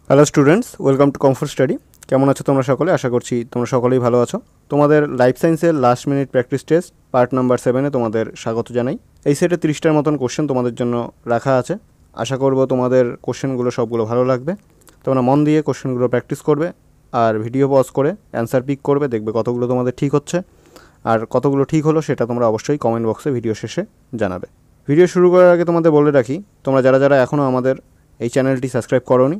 Hello students, welcome to comfort study. কেমন আছো তোমরা সকলে? আশা করছি তোমরা সকলেই ভালো আছো। তোমাদের লাইফ সায়েন্সের last minute practice test part number 7-এ তোমাদের স্বাগত জানাই। এই সেটে 30টার মতন কোশ্চেন তোমাদের জন্য রাখা আছে। আশা করব তোমাদের কোশ্চেনগুলো সবগুলো ভালো লাগবে। তোমরা মন দিয়ে কোশ্চেনগুলো প্র্যাকটিস করবে আর ভিডিও পজ করে অ্যান্সার পিক করবে, দেখবে কতগুলো তোমাদের ঠিক হচ্ছে আর কতগুলো ঠিক হলো সেটা তোমরা অবশ্যই কমেন্ট বক্সে ভিডিও শেষে জানাবে। ভিডিও শুরু করার আগে তোমাদের বলে রাখি, তোমরা যারা এখনও আমাদের এই চ্যানেলটি সাবস্ক্রাইব করোনি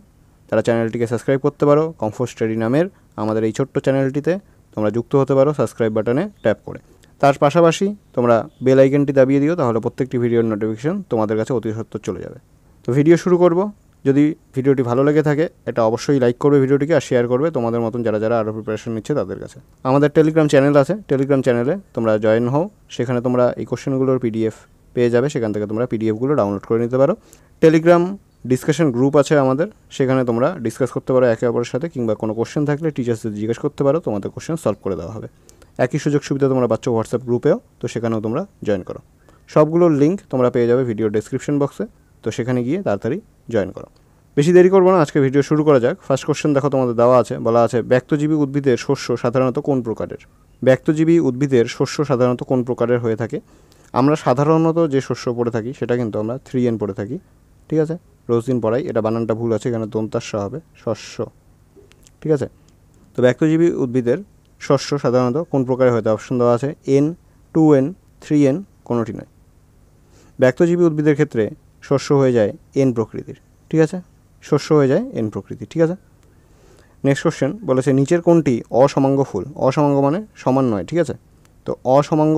তারা চ্যানেলটিকে সাবস্ক্রাইব করতে পারো। কমফোর্ট স্টাডি নামের আমাদের এই ছোট্ট চ্যানেলটিতে তোমরা যুক্ত হতে পারো সাবস্ক্রাইব বাটনে ট্যাপ করে। তার পাশাপাশি তোমরা বেল আইকনটি দাবিয়ে দিও, তাহলে প্রত্যেকটি ভিডিওর নোটিফিকেশন তোমাদের কাছে অতি সত্বর চলে যাবে। তো ভিডিও শুরু করব। যদি ভিডিওটি ভালো লেগে থাকে এটা অবশ্যই লাইক করবে ভিডিওটিকে আর শেয়ার করবে তোমাদের মতন যারা আরও প্রিপারেশন নিচ্ছে তাদের কাছে। আমাদের টেলিগ্রাম চ্যানেল আছে, টেলিগ্রাম চ্যানেলে তোমরা জয়েন হও। সেখানে তোমরা এই কোশ্চেনগুলোর পিডিএফ পেয়ে যাবে, সেখান থেকে তোমরা পিডিএফগুলো ডাউনলোড করে নিতে পারো। টেলিগ্রাম ডিসকাশন গ্রুপ আছে আমাদের, সেখানে তোমরা ডিসকাস করতে পারো একে অপরের সাথে, কিংবা কোনো কোশ্চেন থাকলে টিচার্সদের জিজ্ঞেস করতে পারো, তোমাদের কোশ্চেন সলভ করে দেওয়া হবে। একই সুযোগ সুবিধা তোমরা পাচ্ছ হোয়াটসঅ্যাপ গ্রুপেও, তো সেখানেও তোমরা জয়েন করো। সবগুলোর লিঙ্ক তোমরা পেয়ে যাবে ভিডিও ডেসক্রিপশন বক্সে, তো সেখানে গিয়ে তাড়াতাড়ি জয়েন করো। বেশি দেরি করবো না, আজকে ভিডিও শুরু করা যাক। ফার্স্ট কোশ্চেন দেখো তোমাদের দেওয়া আছে, বলা আছে ব্যক্তজীবী উদ্ভিদের শস্য সাধারণত কোন প্রকারের? ব্যক্তজীবী উদ্ভিদের শস্য সাধারণত কোন প্রকারের হয়ে থাকে? আমরা সাধারণত যে শস্য পড়ে থাকি সেটা কিন্তু আমরা 3N পড়ে থাকি, ঠিক আছে? রোজ দিন পড়াই, এটা বানানটা ভুল আছে, এখানে দন্তাস্য হবে, শস্য, ঠিক আছে? তো ব্যক্তজীবী উদ্ভিদের শস্য সাধারণত কোন প্রকারের হয়ে থাকে? অপশন দেওয়া আছে N, 2N, 3N, কোনোটি নয়। ব্যক্তজীবী উদ্ভিদের ক্ষেত্রে শস্য হয়ে যায় N প্রকৃতির, ঠিক আছে? শস্য হয়ে যায় N প্রকৃতির, ঠিক আছে? নেক্সট কোশ্চেন বলেছে নিচের কোনটি অসমাঙ্গ ফুল? অসমাঙ্গ মানে সমান নয়, ঠিক আছে? তো অসমাঙ্গ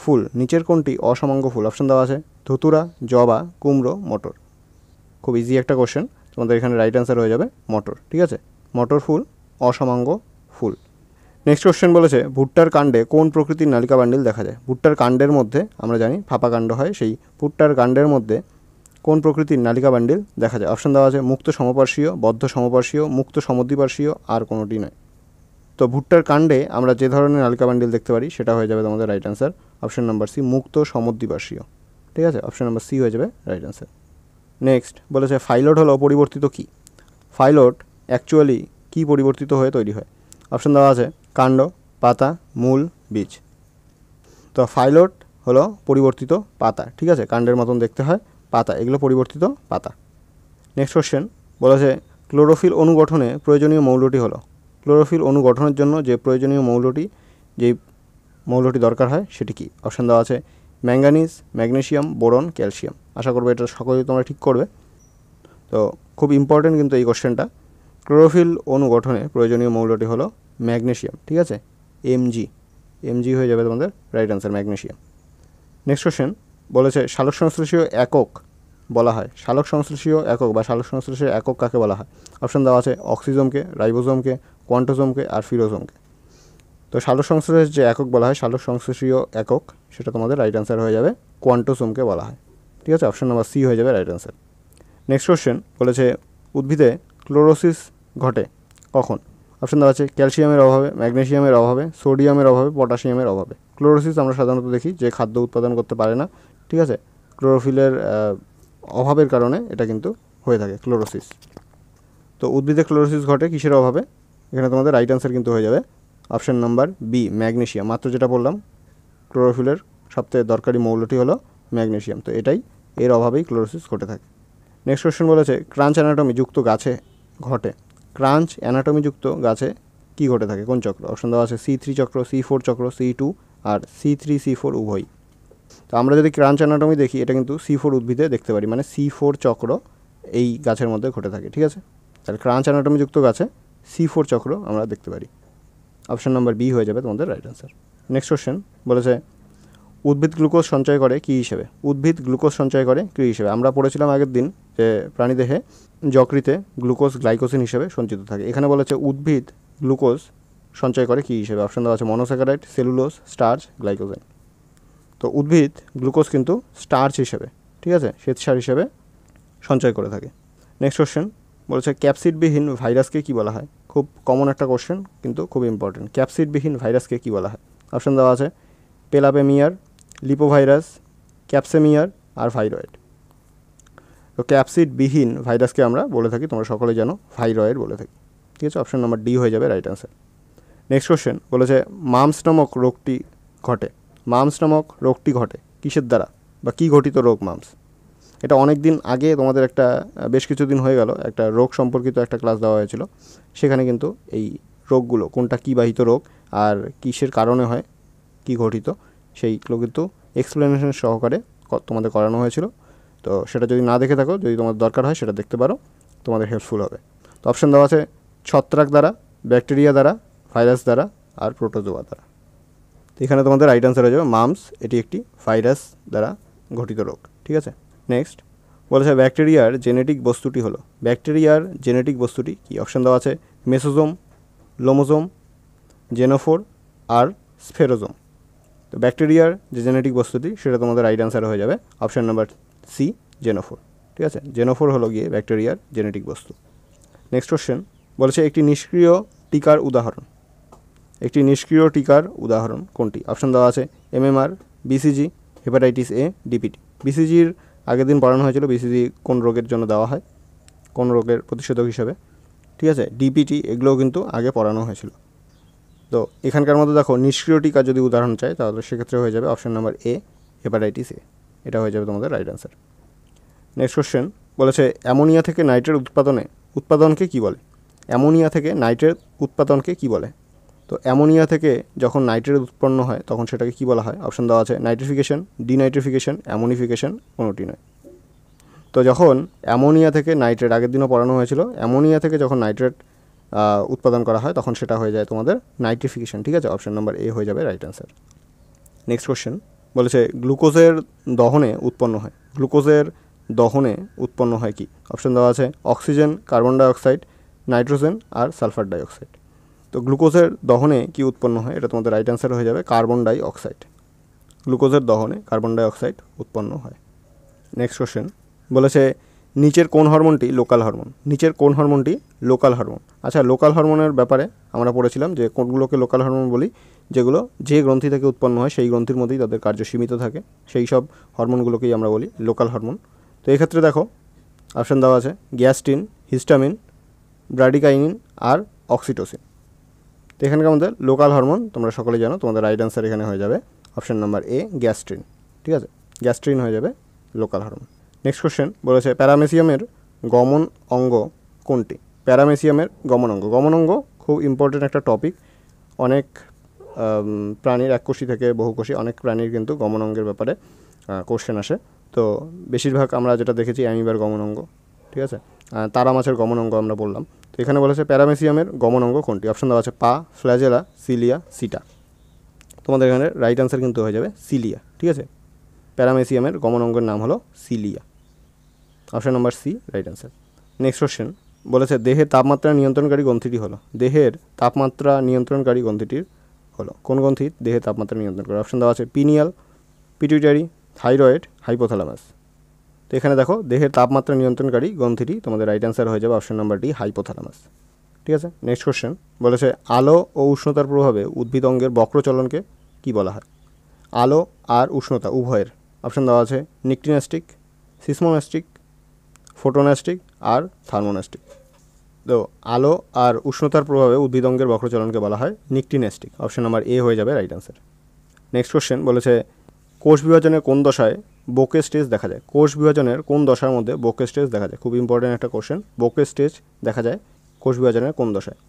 ফুল, নিচের কোনটি অসমাঙ্গ ফুল? অপশন দেওয়া আছে ধতুরা, জবা, কুমড়ো, মটর। খুব ইজি একটা কোশ্চেন, তোমাদের এখানে রাইট অ্যান্সার হয়ে যাবে মটর, ঠিক আছে? মটর ফুল অসমাঙ্গ ফুল। নেক্সট কোশ্চেন বলেছে ভুট্টার কাণ্ডে কোন প্রকৃতির নালিকা বান্ডিল দেখা যায়? ভুট্টার কাণ্ডের মধ্যে আমরা জানি ফাঁপা কাণ্ড হয়, সেই ভুট্টার কাণ্ডের মধ্যে কোন প্রকৃতির নালিকা বান্ডিল দেখা যায়? অপশন দেওয়া আছে মুক্ত সমপার্শ্বীয়, বদ্ধ সমপার্শ্বীয়, মুক্ত সমদ্বিপার্শ্বীয়, আর কোনোটি নয়। তো ভুট্টার কাণ্ডে আমরা যে ধরনের নালিকা বান্ডিল দেখতে পারি সেটা হয়ে যাবে তোমাদের right answer option number C, মুক্ত সমদ্বিপার্শ্বীয়, ঠিক আছে? অপশন নাম্বার সি হয়ে যাবে রাইট অ্যান্সার। নেক্সট বলেছে ফাইলট হলো পরিবর্তিত কি? ফাইলট অ্যাকচুয়ালি কি পরিবর্তিত হয়ে তৈরি হয়? অপশন দেওয়া আছে কাণ্ড, পাতা, মূল, বীজ। তো ফাইলট হলো পরিবর্তিত পাতা, ঠিক আছে? কাণ্ডের মতন দেখতে হয়, পাতা, এগুলো পরিবর্তিত পাতা। নেক্সট কোশ্চেন বলেছে ক্লোরোফিল অনুগঠনে প্রয়োজনীয় মৌলটি হলো? ক্লোরোফিল অনুগঠনের জন্য যে প্রয়োজনীয় মৌলটি, যেই মৌলটি দরকার হয় সেটি কি? অপশন দেওয়া আছে ম্যাঙ্গানিজ, ম্যাগনেসিয়াম, বোরন, ক্যালসিয়াম। আশা করবো এটা সকলেই তোমরা ঠিক করবে। তো খুব ইম্পর্টেন্ট কিন্তু এই কোশ্চেনটা। ক্লোরোফিল অনুগঠনে প্রয়োজনীয় মৌলটি হলো ম্যাগনেসিয়াম, ঠিক আছে? এমজি হয়ে যাবে তোমাদের right answer, magnesium. Next question বলেছে সালোক সংশ্লেষীয় একক বলা হয়, সালোক সংশ্লেষীয় একক বা সালোক সংশ্লেষীয় একক কাকে বলা হয়? অপশন দেওয়া আছে অক্সিজোমকে, রাইবোজোমকে, কোয়ান্টোজোমকে, আর ফিলোজোমকে। তো সালোক সংশ্লেষের যে একক বলা হয় সালোক সংশ্লেষীয় একক, সেটা তোমাদের রাইট অ্যান্সার হয়ে যাবে কোয়ান্টোসোমকে বলা হয়, ঠিক আছে? অপশন নাম্বার সি হয়ে যাবে রাইট অ্যান্সার। নেক্সট কোশ্চেন বলেছে উদ্ভিদে ক্লোরোসিস ঘটে কখন? অপশন দেওয়া আছে ক্যালসিয়ামের অভাবে, ম্যাগনেসিয়ামের অভাবে, সোডিয়ামের অভাবে, পটাশিয়ামের অভাবে। ক্লোরোসিস আমরা সাধারণত দেখি যে খাদ্য উৎপাদন করতে পারে না, ঠিক আছে? ক্লোরোফিলের অভাবের কারণে এটা কিন্তু হয়ে থাকে ক্লোরোসিস। তো উদ্ভিদে ক্লোরোসিস ঘটে কিসের অভাবে? এখানে তোমাদের রাইট অ্যান্সার কিন্তু হয়ে যাবে অপশন নাম্বার বি, ম্যাগনেসিয়াম। মাত্র যেটা বললাম, ক্লোরোফিলের সবথেকে দরকারি মৌলটি হলো ম্যাগনেসিয়াম, তো এটাই, এর অভাবেই ক্লোরোসিস ঘটে থাকে। নেক্সট কোশ্চেন বলেছে ক্রাঞ্চ অ্যানাটমি যুক্ত গাছে ঘটে, ক্রাঞ্চ অ্যানাটমি যুক্ত গাছে কি ঘটে থাকে, কোন চক্র? অপশন দেওয়া আছে C3 চক্র, C4 চক্র, C2 আর C3 C4 উভয়। তো আমরা যদি ক্রাঞ্চ অ্যানাটমি দেখি এটা কিন্তু C4 উদ্ভিদে দেখতে পারি, মানে C4 চক্র এই গাছের মধ্যে ঘটে থাকে, ঠিক আছে? তাহলে ক্রাঞ্চ অ্যানাটমি যুক্ত গাছে C4 চক্র আমরা দেখতে পারি। অপশন নাম্বার বি হয়ে যাবে তোমাদের রাইট অ্যান্সার। নেক্সট কোশ্চেন বলেছে উদ্ভিদ গ্লুকোজ সঞ্চয় করে কী হিসেবে? উদ্ভিদ গ্লুকোজ সঞ্চয় করে কী হিসেবে? আমরা পড়েছিলাম আগের দিন যে প্রাণীদেহে যকৃতে গ্লুকোজ গ্লাইকোজেন হিসেবে সঞ্চিত থাকে। এখানে বলেছে উদ্ভিদ গ্লুকোজ সঞ্চয় করে কী হিসেবে? অপশন দেওয়া আছে মনোস্যাকারাইড, সেলুলোজ, স্টার্চ, গ্লাইকোজেন। তো উদ্ভিদ গ্লুকোজ কিন্তু স্টার্চ হিসেবে, ঠিক আছে, শ্বেতসার হিসেবে সঞ্চয় করে থাকে। নেক্সট কোশ্চেন বলেছে ক্যাপসিডবিহীন ভাইরাসকে কী বলা হয়? খুব কমন একটা কোশ্চেন কিন্তু খুব ইম্পর্টেন্ট। ক্যাপসিডবিহীন ভাইরাসকে কী বলা হয়? অপশন দেওয়া আছে পেলাপেমিয়ার, লিপোভাইরাস, ক্যাপসেমিয়ার আর ভাইরয়েড। তো ক্যাপসিডবিহীন ভাইরাসকে আমরা বলে থাকি, তোমরা সকলে জানো, ভাইরয়েড বলে থাকি। ঠিক আছে, অপশন নাম্বার ডি হয়ে যাবে রাইট অ্যান্সার। নেক্সট কোশ্চেন বলেছে মামস নামক রোগটি ঘটে। মামস নামক রোগটি ঘটে কিসের দ্বারা বা কী ঘটিত রোগ মামস? এটা অনেক দিন আগে তোমাদের একটা বেশ কিছুদিন হয়ে গেল একটা রোগ সম্পর্কিত একটা ক্লাস দেওয়া হয়েছিল, সেখানে কিন্তু এই রোগগুলো কোনটা কী বাহিত রোগ আর কিসের কারণে হয়, কী ঘটিত, সেইগুলো কিন্তু এক্সপ্লেনেশন সহকারে তোমাদের করানো হয়েছিল। তো সেটা যদি না দেখে থাকো, যদি তোমার দরকার হয় সেটা দেখতে পারো, তোমাদের হেল্পফুল হবে। তো অপশান দেওয়া আছে ছত্রাক দ্বারা, ব্যাকটেরিয়া দ্বারা, ভাইরাস দ্বারা আর প্রোটোজোয়া দ্বারা। তো এখানে তোমাদের রাইট অ্যান্সার হয়ে যাবে মামস, এটি একটি ভাইরাস দ্বারা ঘটিত রোগ। ঠিক আছে, নেক্সট বলেছে ব্যাকটেরিয়ার জেনেটিক বস্তুটি হলো। ব্যাকটেরিয়ার জেনেটিক বস্তুটি কি? অপশান দেওয়া আছে মেসোজোম, লোমোজোম, জেনোফোর আর স্ফেরোজোম। তো ব্যাকটেরিয়ার যে জেনেটিক বস্তুটি সেটা তোমাদের রাইট অ্যান্সার হয়ে যাবে অপশান নাম্বার সি, জেনোফোর। ঠিক আছে, জেনোফোর হলো গিয়ে ব্যাকটেরিয়ার জেনেটিক বস্তু। নেক্সট কোশ্চেন বলেছে একটি নিষ্ক্রিয় টিকার উদাহরণ। একটি নিষ্ক্রিয় টিকার উদাহরণ কোনটি? অপশান দেওয়া আছে MMR, BCG, hepatitis A, DPT. বিসিজির আগের দিন পড়ানো হয়েছিল, বিসিজি কোন রোগের জন্য দেওয়া হয়, কোন রোগের প্রতিষেধক হিসাবে। ঠিক আছে, ডিপিটি এগুলোও কিন্তু আগে পড়ানো হয়েছিল। তো এখানকার মধ্যে দেখো নিষ্ক্রিয় টিকা যদি উদাহরণ চাই তাহলে সেক্ষেত্রে হয়ে যাবে option number A, hepatitis A. এটা হয়ে যাবে তোমাদের রাইট অ্যান্সার। নেক্সট কোশ্চেন বলেছে অ্যামোনিয়া থেকে নাইট্রেট উৎপাদনকে কী বলে? অ্যামোনিয়া থেকে নাইট্রেট উৎপাদনকে কী বলে? তো অ্যামোনিয়া থেকে যখন নাইট্রেট উৎপন্ন হয় তখন সেটাকে কী বলা হয়? অপশান দেওয়া আছে নাইট্রিফিকেশন, ডিনাইট্রিফিকেশন, অ্যামোনিফিকেশন, কোনোটি নয়। তো যখন অ্যামোনিয়া থেকে নাইট্রেট, আগের দিনও পড়ানো হয়েছিল, অ্যামোনিয়া থেকে যখন নাইট্রেট উৎপাদন করা হয় তখন সেটা হয়ে যায় তোমাদের নাইট্রিফিকেশন। ঠিক আছে, অপশান নাম্বার এ হয়ে যাবে রাইট অ্যান্সার। নেক্সট কোশ্চেন বলেছে গ্লুকোজের দহনে উৎপন্ন হয়। গ্লুকোজের দহনে উৎপন্ন হয় কি? অপশান দেওয়া আছে অক্সিজেন, কার্বন ডাইঅক্সাইড, নাইট্রোজেন আর সালফার ডাইঅক্সাইড। তো গ্লুকোজের দহনে কি উৎপন্ন হয়? এটা তোমাদের রাইট অ্যান্সার হয়ে যাবে কার্বন ডাইঅক্সাইড। গ্লুকোজের দহনে কার্বন ডাইঅক্সাইড উৎপন্ন হয়। নেক্সট কোশ্চেন বলেছে নিচের কোন হরমোনটি লোকাল হরমোন? নিচের কোন হরমোনটি লোকাল হরমোন? আচ্ছা, লোকাল হরমোনের ব্যাপারে আমরা পড়েছিলাম যে কোনগুলোকে লোকাল হরমোন বলি, যেগুলো যে গ্রন্থি থেকে উৎপন্ন হয় সেই গ্রন্থির মধ্যেই তাদের কার্য সীমিত থাকে, সেই সব হরমোনগুলোকেই আমরা বলি লোকাল হরমোন। তো এক্ষেত্রে দেখো অপশান দেওয়া আছে গ্যাস্ট্রিন, হিস্টামিন, ব্রাডিকাইনিন আর অক্সিটোসিন। তো এখানকার মধ্যে লোকাল হরমোন তোমরা সকলে জানো, তোমাদের রাইট অ্যান্সার এখানে হয়ে যাবে অপশান নাম্বার এ, গ্যাস্ট্রিন। ঠিক আছে, গ্যাস্ট্রিন হয়ে যাবে লোকাল হরমোন। নেক্সট কোশ্চেন বলেছে প্যারামেসিয়ামের গমন অঙ্গ কোনটি? প্যারামেসিয়ামের গমন অঙ্গ। গমন অঙ্গ খুব ইম্পর্টেন্ট একটা টপিক। অনেক প্রাণীর, এককোষী থেকে বহুকোষী অনেক প্রাণীর কিন্তু গমন অঙ্গের ব্যাপারে কোশ্চেন আসে। তো বেশিরভাগ আমরা যেটা দেখেছি অ্যামিবার গমন অঙ্গ। ঠিক আছে, তারা মাছের গমন অঙ্গ আমরা বললাম। তো এখানে বলেছে প্যারামেসিয়ামের গমন অঙ্গ কোনটি? অপশান দেওয়া আছে পা, ফ্ল্যাজেলা, সিলিয়া, সিটা। তোমাদের এখানে রাইট অ্যান্সার কিন্তু হয়ে যাবে সিলিয়া। ঠিক আছে, প্যারামেসিয়ামের গমন অঙ্গের নাম হলো cilia. Option number C right answer. Next question বলেছে দেহের তাপমাত্রা নিয়ন্ত্রণকারী গ্রন্থিটি হলো। দেহের তাপমাত্রা নিয়ন্ত্রণকারী গ্রন্থিটির হলো কোন গ্রন্থি দেহের তাপমাত্রা নিয়ন্ত্রণ করে? অপশান দেওয়া আছে পিনিয়াল, পিটুইটারি, থাইরয়েড, হাইপোথ্যালামাস। তো এখানে দেখো দেহের তাপমাত্রা নিয়ন্ত্রণকারী গ্রন্থিটি তোমাদের রাইট অ্যান্সার হয়ে যাবে অপশান নাম্বার ডি, হাইপোথ্যালামাস। ঠিক আছে, নেক্সট কোশ্চেন বলেছে আলো ও উষ্ণতার প্রভাবে উদ্ভিদ অঙ্গের বক্রচলনকে কী বলা হয়? আলো আর উষ্ণতা উভয়ের। অপশান দেওয়া আছে নিকটিনাস্টিক, সিসমোনাস্টিক, ফোটোনাস্টিক আর থার্মোনাস্টিক। তো আলো আর উষ্ণতার প্রভাবে উদ্ভিদ অঙ্গের বক্রচলনকে বলা হয় নিকটিনাস্টিক। অপশান নাম্বার এ হয়ে যাবে রাইট অ্যান্সার। নেক্সট কোশ্চেন বলেছে কোষ বিভাজনের কোন দশায় বোকে স্টেজ দেখা যায়? কোষ বিভাজনের কোন দশার মধ্যে বোকে স্টেজ দেখা যায়? খুব ইম্পর্টেন্ট একটা কোশ্চেন। বোকে স্টেজ দেখা যায় কোষ বিভাজনের কোন দশায়?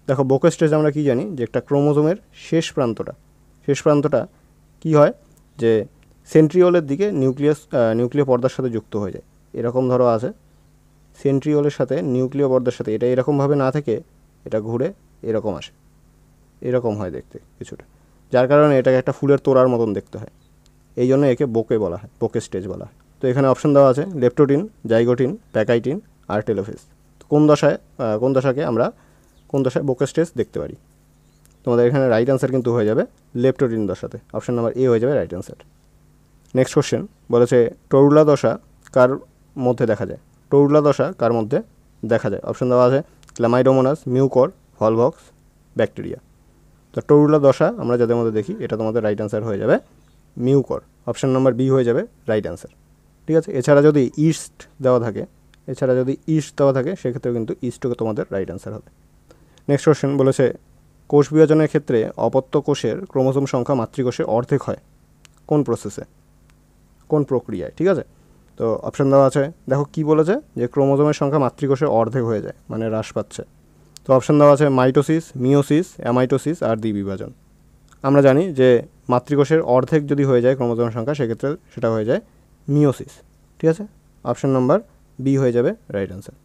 দেখো বোকে স্টেজ আমরা কি জানি যে একটা ক্রোমোজোমের শেষ প্রান্তটা কি হয় যে সেন্ট্রিওলের দিকে নিউক্লিয় পর্দার সাথে যুক্ত হয়ে যায়। এরকম ধরো আছে সেন্ট্রিওলের সাথে নিউক্লিয় পর্দার সাথে, এটা এরকমভাবে না থেকে এটা ঘুরে এরকম আসে, এরকম হয় দেখতে কিছুটা, যার কারণে এটাকে একটা ফুলের তোড়ার মতন দেখতে হয়। এই জন্য একে বোকে বলা হয়, বোকে স্টেজ বলা হয়। তো এখানে অপশান দেওয়া আছে লেপ্টোটিন, জাইগোটিন, প্যাকাইটিন আর টেলোফেজ। কোন দশায় বোকে স্টেজ দেখতে পারি? তোমাদের এখানে রাইট অ্যান্সার কিন্তু হয়ে যাবে লেপ্টোটিন দশাতে। অপশান নাম্বার এ হয়ে যাবে রাইট অ্যান্সার। নেক্সট কোশ্চেন বলেছে টরুলা দশা কার মধ্যে দেখা যায়? টরুলা দশা কার মধ্যে দেখা যায়? অপশান দেওয়া আছে ক্লামাইডোমোনাস, মিউকর, ভলভক্স, ব্যাকটেরিয়া। তো টরুলা দশা আমরা যাদের মধ্যে দেখি এটা তোমাদের রাইট অ্যান্সার হয়ে যাবে মিউকর। অপশান নাম্বার বি হয়ে যাবে রাইট অ্যান্সার। ঠিক আছে। এছাড়া যদি ইস্ট দেওয়া থাকে সেক্ষেত্রেও কিন্তু ইস্টও তোমাদের রাইট অ্যান্সার হবে। নেক্সট কোশ্চেন বলেছে কোষ বিভাজনের ক্ষেত্রে অপত্য কোষের ক্রোমোজোম সংখ্যা মাতৃকোষের অর্ধেক হয় কোন প্রসেসে, কোন প্রক্রিয়ায়? ঠিক আছে, তো অপশান দেওয়া আছে। দেখো কি বলেছে যে ক্রোমোজোমের সংখ্যা মাতৃকোষে অর্ধেক হয়ে যায়, মানে হ্রাস পাচ্ছে। তো অপশান দেওয়া আছে মাইটোসিস, মিওসিস, অ্যামাইটোসিস আর দ্বিবিভাজন। আমরা জানি যে মাতৃকোষের অর্ধেক যদি হয়ে যায় ক্রোমোজোমের সংখ্যা সেক্ষেত্রে সেটা হয়ে যায় মিওসিস। ঠিক আছে, অপশান নাম্বার বি হয়ে যাবে রাইট অ্যান্সার।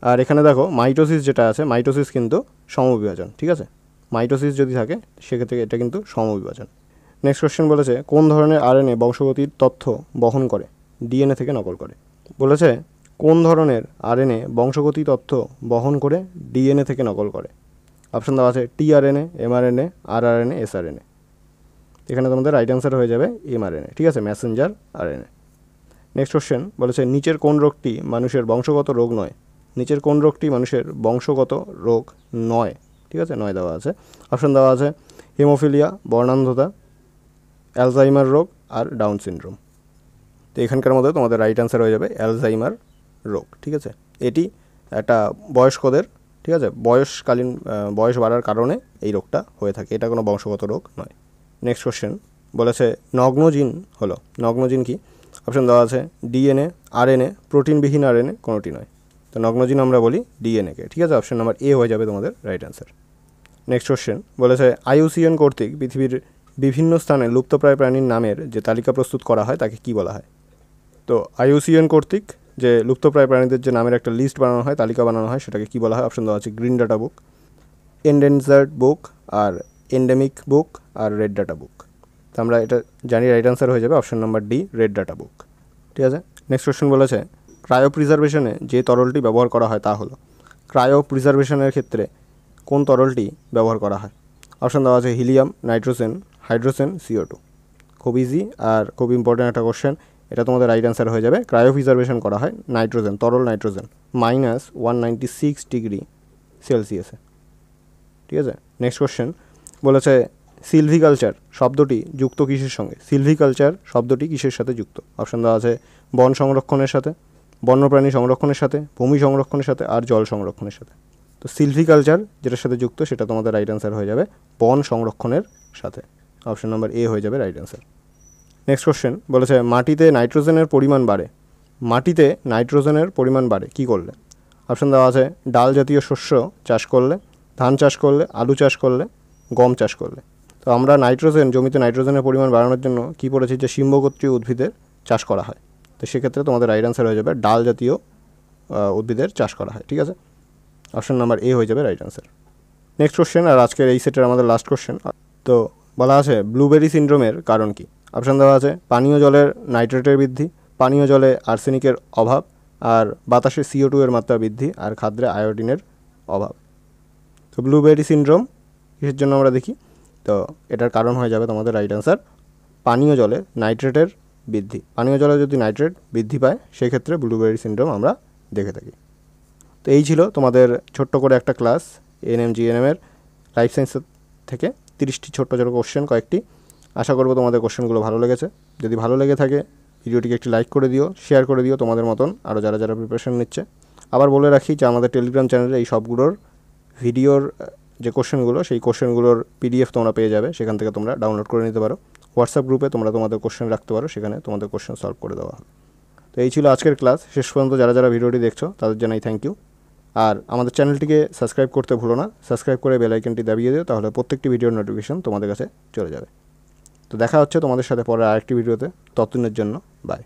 আর এখানে দেখো মাইটোসিস যেটা আছে, মাইটোসিস কিন্তু সমবিভাজন। ঠিক আছে, মাইটোসিস যদি থাকে সেক্ষেত্রে এটা কিন্তু সমবিভাজন। নেক্সট কোশ্চেন বলেছে কোন ধরনের আরএনএ বংশগতির তথ্য বহন করে, ডিএনএ থেকে নকল করে? বলেছে কোন ধরনের আরএনএ বংশগতি তথ্য বহন করে ডিএনএ থেকে নকল করে? অপশান দেওয়া আছে টিআরএনএ, এমআরএনএ, আরআরএনএ, এসআরএনএ। এখানে তোমাদের রাইট অ্যান্সার হয়ে যাবে এমআরএনএ। ঠিক আছে, মেসেঞ্জার আরএনএ। নেক্সট কোশ্চেন বলেছে নিচের কোন রোগটি মানুষের বংশগত রোগ নয়? নিচের কোন রোগটি মানুষের বংশগত রোগ নয়? ঠিক আছে, নয় দেওয়া আছে। অপশান দেওয়া আছে হিমোফিলিয়া, বর্ণান্ধতা, অ্যালজাইমার রোগ আর ডাউন সিনড্রোম। তো এখানকার মধ্যে তোমাদের রাইট অ্যান্সার হয়ে যাবে অ্যালজাইমার রোগ। ঠিক আছে, এটি একটা বয়স্কদের, ঠিক আছে, বয়সকালীন বয়স বাড়ার কারণে এই রোগটা হয়ে থাকে, এটা কোনো বংশগত রোগ নয়। নেক্সট কোশ্চেন বলেছে নগ্নজিন হলো, নগ্নজিন কি? অপশান দেওয়া আছে ডিএনএ, আরএনএ, প্রোটিনবিহীন আরএনএ, কোনোটি নয়। তো নগ্নজিন আমরা বলি ডিএনএকে। ঠিক আছে, অপশান নাম্বার এ হয়ে যাবে তোমাদের রাইট অ্যান্সার। নেক্সট কোশ্চেন বলেছে IUCN কর্তৃক পৃথিবীর বিভিন্ন স্থানে লুপ্তপ্রায় প্রাণীর নামের যে তালিকা প্রস্তুত করা হয় তাকে কি বলা হয়? তো IUCN কর্তৃক যে লুপ্তপ্রায় প্রাণীদের যে নামের একটা লিস্ট বানানো হয়, তালিকা বানানো হয়, সেটাকে কি বলা হয়? অপশান দেওয়া আছে গ্রিন ডাটা বুক, এন্ডেঞ্জার্ড বুক আর এন্ডেমিক বুক আর রেড ডাটা বুক। তো আমরা এটা জানি রাইট অ্যান্সার হয়ে যাবে option number D, red data book. ঠিক আছে, নেক্সট কোশ্চেন বলেছে ক্রায়ো প্রিজার্ভেশনে যে তরলটি ব্যবহার করা হয় তা হলো, ক্রায়ো প্রিজার্ভেশনের ক্ষেত্রে কোন তরলটি ব্যবহার করা হয়? অপশান দেওয়া আছে হিলিয়াম, নাইট্রোজেন, হাইড্রোজেন, CO2। খুব ইজি আর খুব ইম্পর্ট্যান্ট একটা কোশ্চেন, এটা তোমাদের রাইট অ্যান্সার হয়ে যাবে ক্রায়ো প্রিজার্ভেশন করা হয় নাইট্রোজেন, তরল নাইট্রোজেন -196°C। ঠিক আছে, নেক্সট কোশ্চেন বলেছে সিলভিকালচার শব্দটি যুক্ত কিসের সঙ্গে? সিলভিকালচার শব্দটি কিসের সাথে যুক্ত? অপশান দেওয়া আছে বন সংরক্ষণের সাথে, বন্যপ্রাণী সংরক্ষণের সাথে, ভূমি সংরক্ষণের সাথে আর জল সংরক্ষণের সাথে। তো সিলভিকালচার যেটার সাথে যুক্ত সেটা তোমাদের রাইট অ্যান্সার হয়ে যাবে বন সংরক্ষণের সাথে। অপশান নাম্বার এ হয়ে যাবে রাইট অ্যান্সার। নেক্সট কোশ্চেন বলেছে মাটিতে নাইট্রোজেনের পরিমাণ বাড়ে, মাটিতে নাইট্রোজেনের পরিমাণ বাড়ে কী করলে? অপশান দেওয়া আছে ডাল জাতীয় শস্য চাষ করলে, ধান চাষ করলে, আলু চাষ করলে, গম চাষ করলে। তো আমরা জমিতে নাইট্রোজেনের পরিমাণ বাড়ানোর জন্য কী পড়েছি? যে শিম্বগোত্রীয় উদ্ভিদের চাষ করা হয়। তো সেক্ষেত্রে তোমাদের রাইট অ্যান্সার হয়ে যাবে ডাল জাতীয় উদ্ভিদের চাষ করা হয়। ঠিক আছে, অপশান নাম্বার এ হয়ে যাবে রাইট অ্যান্সার। নেক্সট কোশ্চেন আর আজকের এই সেটের আমাদের লাস্ট কোশ্চেন। তো বলা আছে ব্লুবেরি সিনড্রোমের কারণ কি? অপশান দেওয়া আছে পানীয় জলের নাইট্রেটের বৃদ্ধি, পানীয় জলে আর্সেনিকের অভাব, আর বাতাসে CO2 এর মাত্রা বৃদ্ধি, আর খাদ্যে আয়োডিনের অভাব। তো ব্লুবেরি সিনড্রোম কিসের জন্য আমরা দেখি? তো এটার কারণ হয়ে যাবে তোমাদের রাইট অ্যান্সার পানীয় জলে নাইট্রেটের বৃদ্ধি। পানীয় জলে যদি নাইট্রেট বৃদ্ধি পায় সেক্ষেত্রে ব্লুবেরি সিনড্রোম আমরা দেখে থাকি। তো এই ছিল তোমাদের ছোট্ট করে একটা ক্লাস ANM GNM এর লাইফ সায়েন্সের থেকে 30টি ছোট্ট ছোটো কোশ্চেন কয়েকটি। আশা করবো তোমাদের কোশ্চেনগুলো ভালো লেগেছে। যদি ভালো লেগে থাকে ভিডিওটিকে একটি লাইক করে দিও, শেয়ার করে দিও তোমাদের মতন আরও যারা যারা প্রিপারেশন নিচ্ছে। আবার বলে রাখি যে আমাদের টেলিগ্রাম চ্যানেলে এই সবগুলোর ভিডিওর যে কোশ্চেনগুলো সেই কোশ্চেনগুলোর PDF তোমরা পেয়ে যাবে, সেখান থেকে তোমরা ডাউনলোড করে নিতে পারো। হোয়াটসঅ্যাপ গ্রুপে তোমরা তোমাদের কোশ্চেন রাখতে পারো, সেখানে তোমাদের কোশ্চেন সলভ করে দেওয়া হবে। তো এই ছিল আজকের ক্লাস। শেষ পর্যন্ত যারা যারা ভিডিওটি দেখছো তাদের জানাই থ্যাংক ইউ। আর আমাদের চ্যানেলটিকে সাবস্ক্রাইব করতে ভুলো না, সাবস্ক্রাইব করে বেল আইকনটি দাবিয়ে দিও, তাহলে প্রত্যেকটি ভিডিওর নোটিফিকেশন তোমাদের কাছে চলে যাবে। তো দেখা হচ্ছে তোমাদের সাথে পরে আরেকটি ভিডিওতে, ততদিনের জন্য বাই।